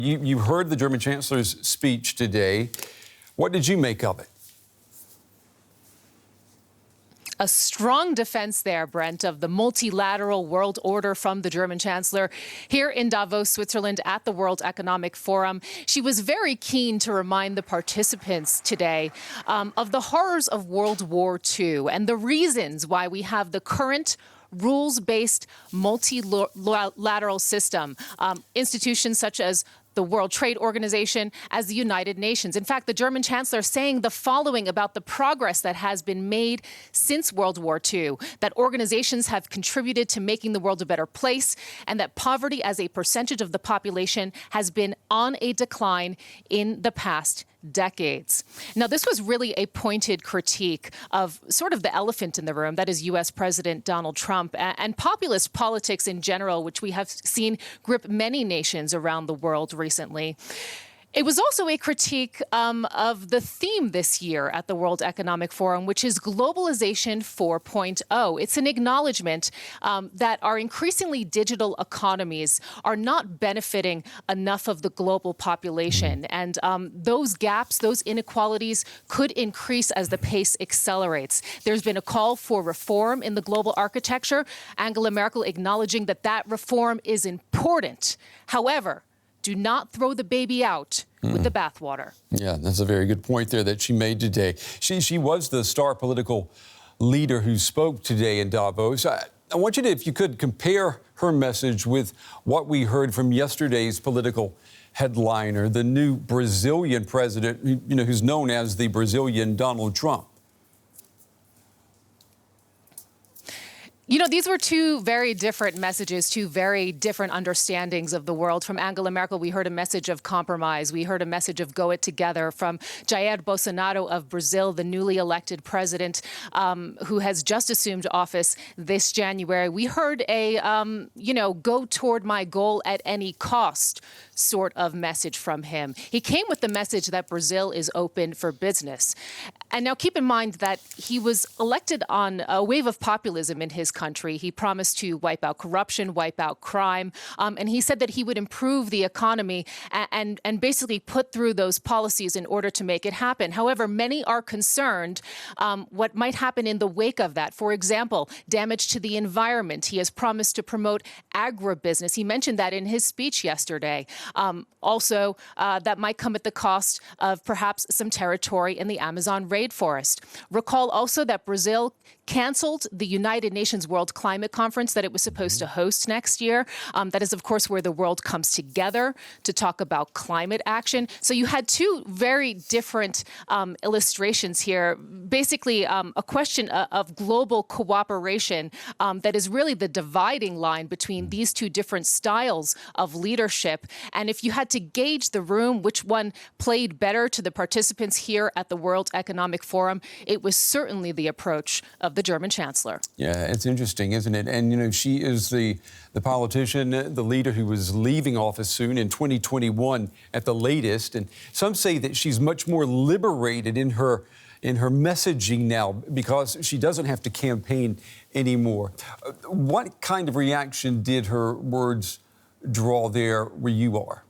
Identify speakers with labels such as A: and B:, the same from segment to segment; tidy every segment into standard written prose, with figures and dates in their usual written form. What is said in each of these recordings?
A: You heard the German Chancellor's speech today. What did you make of it?
B: A strong defense there, Brent, of the multilateral world order from the German Chancellor here in Davos, Switzerland, at the World Economic Forum. She was very keen to remind the participants today of the horrors of World War II and the reasons why we have the current rules-based multilateral system. Institutions such as the World Trade Organization, as the United Nations. In fact, the German Chancellor saying the following about the progress that has been made since World War II, that organizations have contributed to making the world a better place, and that poverty as a percentage of the population has been on a decline in the past decades. Now, this was really a pointed critique of sort of the elephant in the room, that is U.S. President Donald Trump and populist politics in general, which we have seen grip many nations around the world recently. It was also a critique of the theme this year at the World Economic Forum, which is globalization 4.0. It's an acknowledgement that our increasingly digital economies are not benefiting enough of the global population. And those gaps, those inequalities could increase as the pace accelerates. There's been a call for reform in the global architecture. Angela Merkel acknowledging that that reform is important. However, do not throw the baby out with the bathwater.
A: Yeah, that's a very good point there that she made today. She was the star political leader who spoke today in Davos. I want you to, if you could, compare her message with what we heard from yesterday's political headliner, the new Brazilian president, who's known as the Brazilian Donald Trump.
B: These were two very different messages, two very different understandings of the world. From Angela Merkel, we heard a message of compromise. We heard a message of go it together. From Jair Bolsonaro of Brazil, the newly elected president who has just assumed office this January, we heard a, go toward my goal at any cost sort of message from him. He came with the message that Brazil is open for business. And now keep in mind that he was elected on a wave of populism in his country. He promised to wipe out corruption, wipe out crime, and he said that he would improve the economy and basically put through those policies in order to make it happen. However, many are concerned what might happen in the wake of that. For example, damage to the environment. He has promised to promote agribusiness. He mentioned that in his speech yesterday. Also, that might come at the cost of perhaps some territory in the Amazon rainforest. Recall also that Brazil canceled the United Nations World Climate Conference that it was supposed to host next year. That is, of course, where the world comes together to talk about climate action. So you had two very different illustrations here. Basically, a question of global cooperation that is really the dividing line between these two different styles of leadership. And if you had to gauge the room, which one played better to the participants here at the World Economic Forum, it was certainly the approach of the German Chancellor.
A: Yeah, it's interesting, isn't it? And, she is the politician, the leader who was leaving office soon in 2021 at the latest. And some say that she's much more liberated in her messaging now because she doesn't have to campaign anymore. What kind of reaction did her words draw there where you are?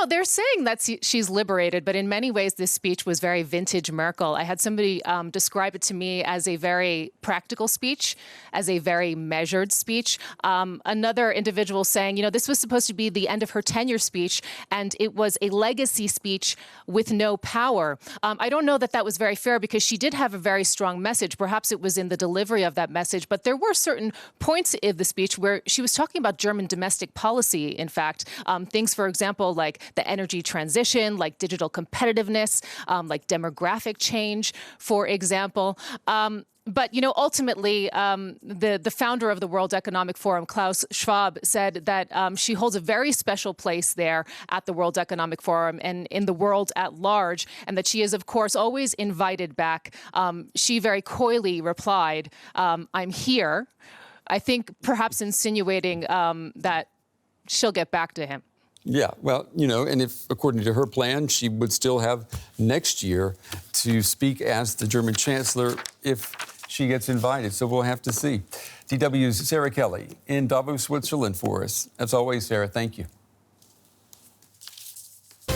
B: They're saying that she's liberated, but in many ways, this speech was very vintage Merkel. I had somebody describe it to me as a very practical speech, as a very measured speech. Another individual saying, this was supposed to be the end of her tenure speech, and it was a legacy speech with no power. I don't know that that was very fair because she did have a very strong message. Perhaps it was in the delivery of that message, but there were certain points of the speech where she was talking about German domestic policy, in fact. Things, for example, like the energy transition, like digital competitiveness, like demographic change, for example. But, ultimately, the founder of the World Economic Forum, Klaus Schwab, said that she holds a very special place there at the World Economic Forum and in the world at large, and that she is, of course, always invited back. She very coyly replied, I'm here, I think perhaps insinuating that she'll get back to him.
A: Yeah, well, and if, according to her plan, she would still have next year to speak as the German Chancellor if she gets invited. So we'll have to see. DW's Sarah Kelly in Davos, Switzerland for us. As always, Sarah, thank you.